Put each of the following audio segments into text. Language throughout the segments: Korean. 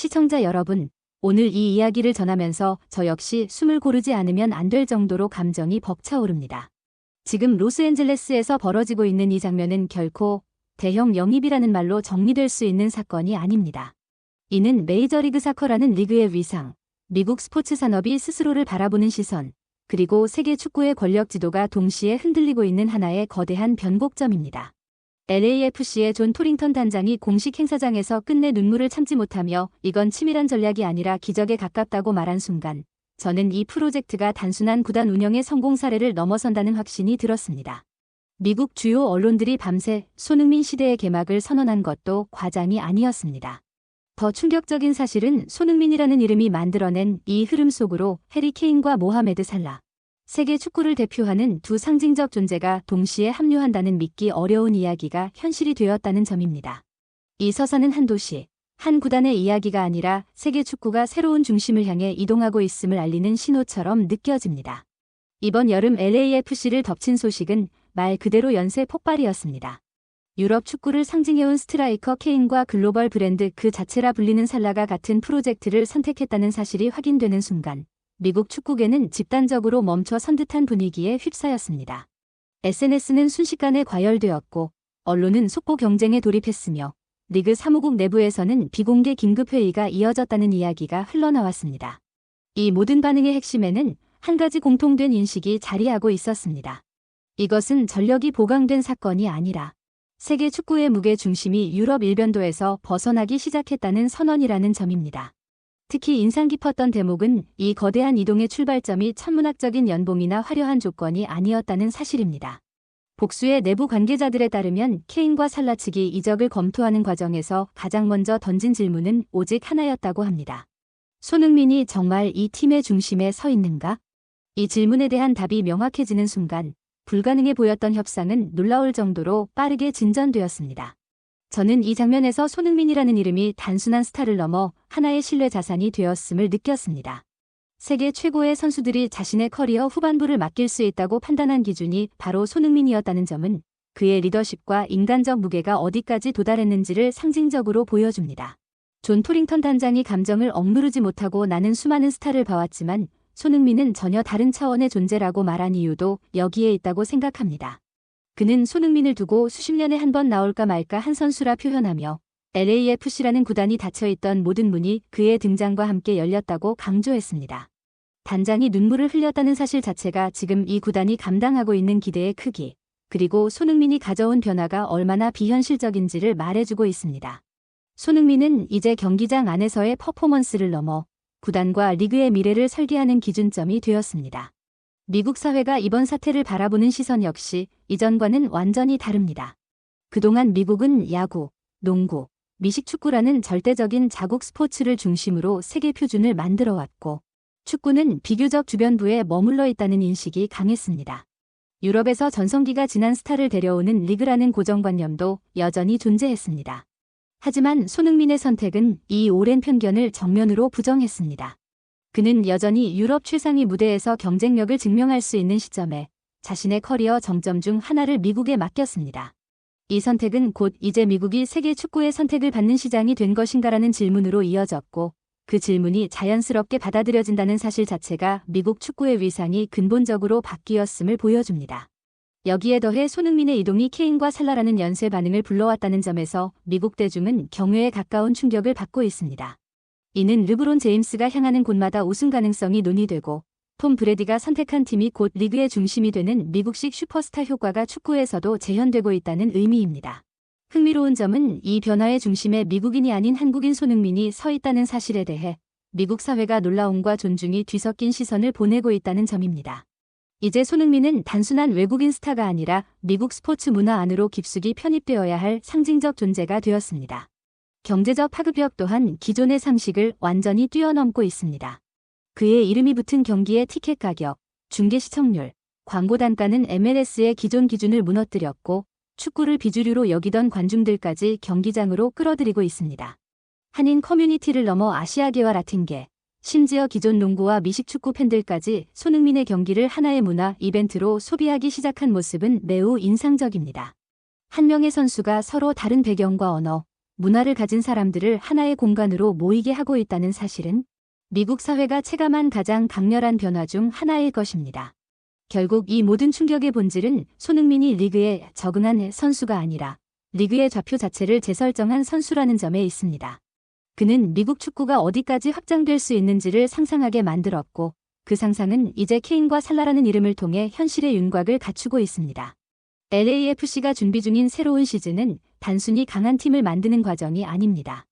시청자 여러분, 오늘 이 이야기를 전하면서 저 역시 숨을 고르지 않으면 안 될 정도로 감정이 벅차오릅니다. 지금 로스앤젤레스에서 벌어지고 있는 이 장면은 결코 대형 영입이라는 말로 정리될 수 있는 사건이 아닙니다. 이는 메이저리그 사커라는 리그의 위상, 미국 스포츠 산업이 스스로를 바라보는 시선, 그리고 세계 축구의 권력 지도가 동시에 흔들리고 있는 하나의 거대한 변곡점입니다. LAFC의 존 토링턴 단장이 공식 행사장에서 끝내 눈물을 참지 못하며 이건 치밀한 전략이 아니라 기적에 가깝다고 말한 순간 저는 이 프로젝트가 단순한 구단 운영의 성공 사례를 넘어선다는 확신이 들었습니다. 미국 주요 언론들이 밤새 손흥민 시대의 개막을 선언한 것도 과장이 아니었습니다. 더 충격적인 사실은 손흥민이라는 이름이 만들어낸 이 흐름 속으로 해리 케인과 모하메드 살라, 세계 축구를 대표하는 두 상징적 존재가 동시에 합류한다는 믿기 어려운 이야기가 현실이 되었다는 점입니다. 이 서사는 한 도시, 한 구단의 이야기가 아니라 세계 축구가 새로운 중심을 향해 이동하고 있음을 알리는 신호처럼 느껴집니다. 이번 여름 LAFC를 덮친 소식은 말 그대로 연쇄 폭발이었습니다. 유럽 축구를 상징해온 스트라이커 케인과 글로벌 브랜드 그 자체라 불리는 살라가 같은 프로젝트를 선택했다는 사실이 확인되는 순간 미국 축구계는 집단적으로 멈춰 선 듯한 분위기에 휩싸였습니다. SNS는 순식간에 과열되었고 언론은 속보 경쟁에 돌입했으며 리그 사무국 내부에서는 비공개 긴급회의가 이어졌다는 이야기가 흘러나왔습니다. 이 모든 반응의 핵심에는 한 가지 공통된 인식이 자리하고 있었습니다. 이것은 전력이 보강된 사건이 아니라 세계 축구의 무게 중심이 유럽 일변도에서 벗어나기 시작했다는 선언이라는 점입니다. 특히 인상 깊었던 대목은 이 거대한 이동의 출발점이 천문학적인 연봉이나 화려한 조건이 아니었다는 사실입니다. 복수의 내부 관계자들에 따르면 케인과 살라 측이 이적을 검토하는 과정에서 가장 먼저 던진 질문은 오직 하나였다고 합니다. 손흥민이 정말 이 팀의 중심에 서 있는가? 이 질문에 대한 답이 명확해지는 순간 불가능해 보였던 협상은 놀라울 정도로 빠르게 진전되었습니다. 저는 이 장면에서 손흥민이라는 이름이 단순한 스타를 넘어 하나의 신뢰 자산이 되었음을 느꼈습니다. 세계 최고의 선수들이 자신의 커리어 후반부를 맡길 수 있다고 판단한 기준이 바로 손흥민이었다는 점은 그의 리더십과 인간적 무게가 어디까지 도달했는지를 상징적으로 보여줍니다. 존 토링턴 단장이 감정을 억누르지 못하고 나는 수많은 스타를 봐왔지만 손흥민은 전혀 다른 차원의 존재라고 말한 이유도 여기에 있다고 생각합니다. 그는 손흥민을 두고 수십 년에 한 번 나올까 말까 한 선수라 표현하며 LAFC라는 구단이 닫혀있던 모든 문이 그의 등장과 함께 열렸다고 강조했습니다. 단장이 눈물을 흘렸다는 사실 자체가 지금 이 구단이 감당하고 있는 기대의 크기, 그리고 손흥민이 가져온 변화가 얼마나 비현실적인지를 말해주고 있습니다. 손흥민은 이제 경기장 안에서의 퍼포먼스를 넘어 구단과 리그의 미래를 설계하는 기준점이 되었습니다. 미국 사회가 이번 사태를 바라보는 시선 역시 이전과는 완전히 다릅니다. 그동안 미국은 야구, 농구, 미식축구라는 절대적인 자국 스포츠를 중심으로 세계 표준을 만들어왔고 축구는 비교적 주변부에 머물러 있다는 인식이 강했습니다. 유럽에서 전성기가 지난 스타를 데려오는 리그라는 고정관념도 여전히 존재했습니다. 하지만 손흥민의 선택은 이 오랜 편견을 정면으로 부정했습니다. 그는 여전히 유럽 최상위 무대에서 경쟁력을 증명할 수 있는 시점에 자신의 커리어 정점 중 하나를 미국에 맡겼습니다. 이 선택은 곧 이제 미국이 세계 축구의 선택을 받는 시장이 된 것인가라는 질문으로 이어졌고 그 질문이 자연스럽게 받아들여진다는 사실 자체가 미국 축구의 위상이 근본적으로 바뀌었음을 보여줍니다. 여기에 더해 손흥민의 이동이 케인과 살라라는 연쇄 반응을 불러왔다는 점에서 미국 대중은 경외에 가까운 충격을 받고 있습니다. 이는 르브론 제임스가 향하는 곳마다 우승 가능성이 논의되고 톰 브래디가 선택한 팀이 곧 리그의 중심이 되는 미국식 슈퍼스타 효과가 축구에서도 재현되고 있다는 의미입니다. 흥미로운 점은 이 변화의 중심에 미국인이 아닌 한국인 손흥민이 서 있다는 사실에 대해 미국 사회가 놀라움과 존중이 뒤섞인 시선을 보내고 있다는 점입니다. 이제 손흥민은 단순한 외국인 스타가 아니라 미국 스포츠 문화 안으로 깊숙이 편입되어야 할 상징적 존재가 되었습니다. 경제적 파급력 또한 기존의 상식을 완전히 뛰어넘고 있습니다. 그의 이름이 붙은 경기의 티켓 가격, 중계 시청률, 광고 단가는 MLS의 기존 기준을 무너뜨렸고 축구를 비주류로 여기던 관중들까지 경기장으로 끌어들이고 있습니다. 한인 커뮤니티를 넘어 아시아계와 라틴계, 심지어 기존 농구와 미식축구 팬들까지 손흥민의 경기를 하나의 문화 이벤트로 소비하기 시작한 모습은 매우 인상적입니다. 한 명의 선수가 서로 다른 배경과 언어, 문화를 가진 사람들을 하나의 공간으로 모이게 하고 있다는 사실은 미국 사회가 체감한 가장 강렬한 변화 중 하나일 것입니다. 결국 이 모든 충격의 본질은 손흥민이 리그에 적응한 선수가 아니라 리그의 좌표 자체를 재설정한 선수라는 점에 있습니다. 그는 미국 축구가 어디까지 확장될 수 있는지를 상상하게 만들었고 그 상상은 이제 케인과 살라라는 이름을 통해 현실의 윤곽을 갖추고 있습니다. LAFC가 준비 중인 새로운 시즌은 단순히 강한 팀을 만드는 과정이 아닙니다.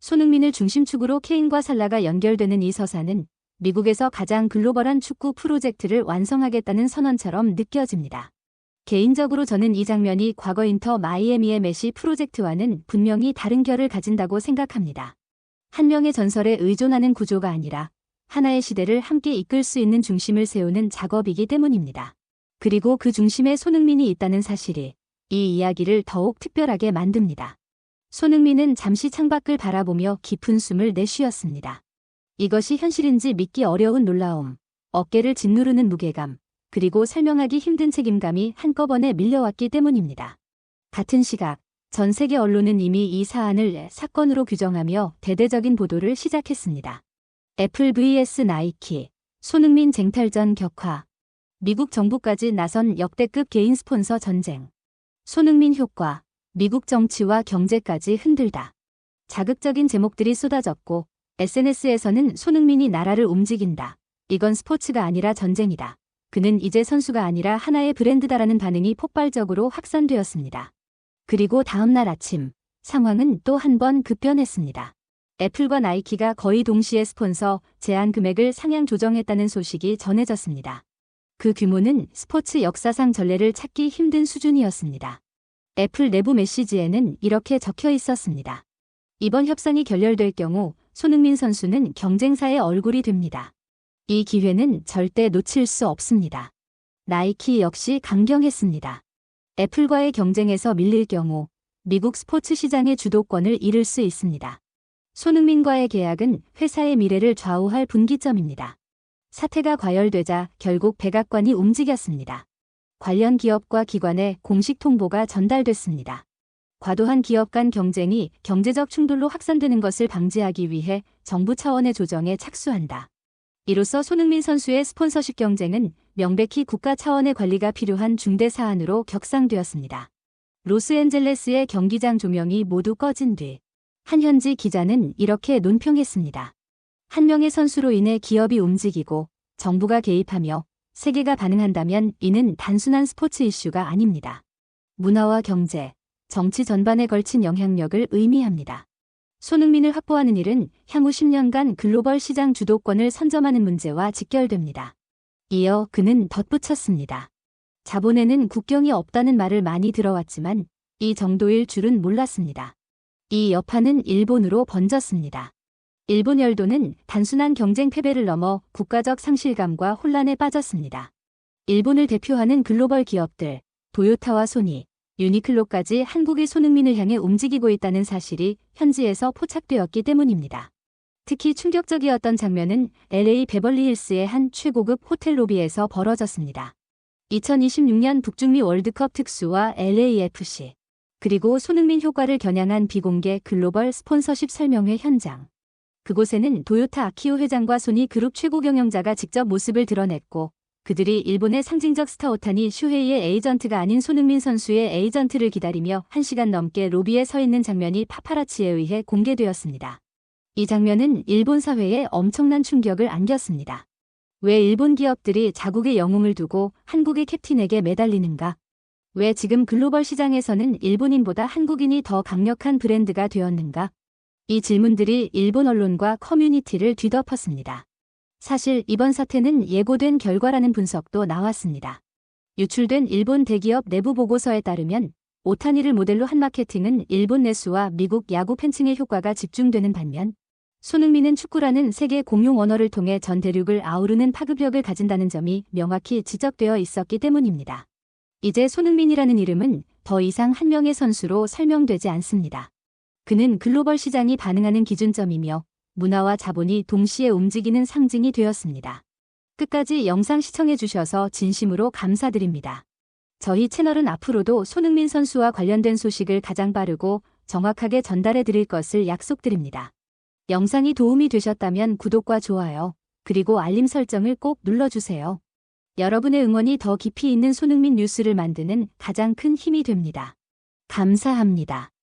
손흥민을 중심축으로 케인과 살라가 연결되는 이 서사는 미국에서 가장 글로벌한 축구 프로젝트를 완성하겠다는 선언처럼 느껴집니다. 개인적으로 저는 이 장면이 과거 인터 마이애미의 메시 프로젝트와는 분명히 다른 결을 가진다고 생각합니다. 한 명의 전설에 의존하는 구조가 아니라 하나의 시대를 함께 이끌 수 있는 중심을 세우는 작업이기 때문입니다. 그리고 그 중심에 손흥민이 있다는 사실이 이 이야기를 더욱 특별하게 만듭니다. 손흥민은 잠시 창밖을 바라보며 깊은 숨을 내쉬었습니다. 이것이 현실인지 믿기 어려운 놀라움, 어깨를 짓누르는 무게감, 그리고 설명하기 힘든 책임감이 한꺼번에 밀려왔기 때문입니다. 같은 시각, 전 세계 언론은 이미 이 사안을 사건으로 규정하며 대대적인 보도를 시작했습니다. 애플 vs 나이키, 손흥민 쟁탈전 격화, 미국 정부까지 나선 역대급 개인 스폰서 전쟁, 손흥민 효과, 미국 정치와 경제까지 흔들다. 자극적인 제목들이 쏟아졌고 SNS에서는 손흥민이 나라를 움직인다. 이건 스포츠가 아니라 전쟁이다. 그는 이제 선수가 아니라 하나의 브랜드다라는 반응이 폭발적으로 확산되었습니다. 그리고 다음 날 아침, 상황은 또 한 번 급변했습니다. 애플과 나이키가 거의 동시에 스폰서 제한 금액을 상향 조정했다는 소식이 전해졌습니다. 그 규모는 스포츠 역사상 전례를 찾기 힘든 수준이었습니다. 애플 내부 메시지에는 이렇게 적혀 있었습니다. 이번 협상이 결렬될 경우 손흥민 선수는 경쟁사의 얼굴이 됩니다. 이 기회는 절대 놓칠 수 없습니다. 나이키 역시 강경했습니다. 애플과의 경쟁에서 밀릴 경우 미국 스포츠 시장의 주도권을 잃을 수 있습니다. 손흥민과의 계약은 회사의 미래를 좌우할 분기점입니다. 사태가 과열되자 결국 백악관이 움직였습니다. 관련 기업과 기관에 공식 통보가 전달됐습니다. 과도한 기업 간 경쟁이 경제적 충돌로 확산되는 것을 방지하기 위해 정부 차원의 조정에 착수한다. 이로써 손흥민 선수의 스폰서십 경쟁은 명백히 국가 차원의 관리가 필요한 중대 사안으로 격상되었습니다. 로스앤젤레스의 경기장 조명이 모두 꺼진 뒤 한 현지 기자는 이렇게 논평했습니다. 한 명의 선수로 인해 기업이 움직이고 정부가 개입하며 세계가 반응한다면 이는 단순한 스포츠 이슈가 아닙니다. 문화와 경제, 정치 전반에 걸친 영향력을 의미합니다. 손흥민을 확보하는 일은 향후 10년간 글로벌 시장 주도권을 선점하는 문제와 직결됩니다. 이어 그는 덧붙였습니다. 자본에는 국경이 없다는 말을 많이 들어왔지만 이 정도일 줄은 몰랐습니다. 이 여파는 일본으로 번졌습니다. 일본 열도는 단순한 경쟁 패배를 넘어 국가적 상실감과 혼란에 빠졌습니다. 일본을 대표하는 글로벌 기업들, 도요타와 소니, 유니클로까지 한국의 손흥민을 향해 움직이고 있다는 사실이 현지에서 포착되었기 때문입니다. 특히 충격적이었던 장면은 LA 베벌리힐스의 한 최고급 호텔 로비에서 벌어졌습니다. 2026년 북중미 월드컵 특수와 LAFC, 그리고 손흥민 효과를 겨냥한 비공개 글로벌 스폰서십 설명회 현장. 그곳에는 도요타 아키오 회장과 소니 그룹 최고 경영자가 직접 모습을 드러냈고 그들이 일본의 상징적 스타 오타니 슈헤이의 에이전트가 아닌 손흥민 선수의 에이전트를 기다리며 1시간 넘게 로비에 서 있는 장면이 파파라치에 의해 공개되었습니다. 이 장면은 일본 사회에 엄청난 충격을 안겼습니다. 왜 일본 기업들이 자국의 영웅을 두고 한국의 캡틴에게 매달리는가? 왜 지금 글로벌 시장에서는 일본인보다 한국인이 더 강력한 브랜드가 되었는가? 이 질문들이 일본 언론과 커뮤니티를 뒤덮었습니다. 사실 이번 사태는 예고된 결과라는 분석도 나왔습니다. 유출된 일본 대기업 내부 보고서에 따르면 오타니를 모델로 한 마케팅은 일본 내수와 미국 야구 팬층의 효과가 집중되는 반면 손흥민은 축구라는 세계 공용 언어를 통해 전 대륙을 아우르는 파급력을 가진다는 점이 명확히 지적되어 있었기 때문입니다. 이제 손흥민이라는 이름은 더 이상 한 명의 선수로 설명되지 않습니다. 그는 글로벌 시장이 반응하는 기준점이며 문화와 자본이 동시에 움직이는 상징이 되었습니다. 끝까지 영상 시청해주셔서 진심으로 감사드립니다. 저희 채널은 앞으로도 손흥민 선수와 관련된 소식을 가장 빠르고 정확하게 전달해 드릴 것을 약속드립니다. 영상이 도움이 되셨다면 구독과 좋아요, 그리고 알림 설정을 꼭 눌러주세요. 여러분의 응원이 더 깊이 있는 손흥민 뉴스를 만드는 가장 큰 힘이 됩니다. 감사합니다.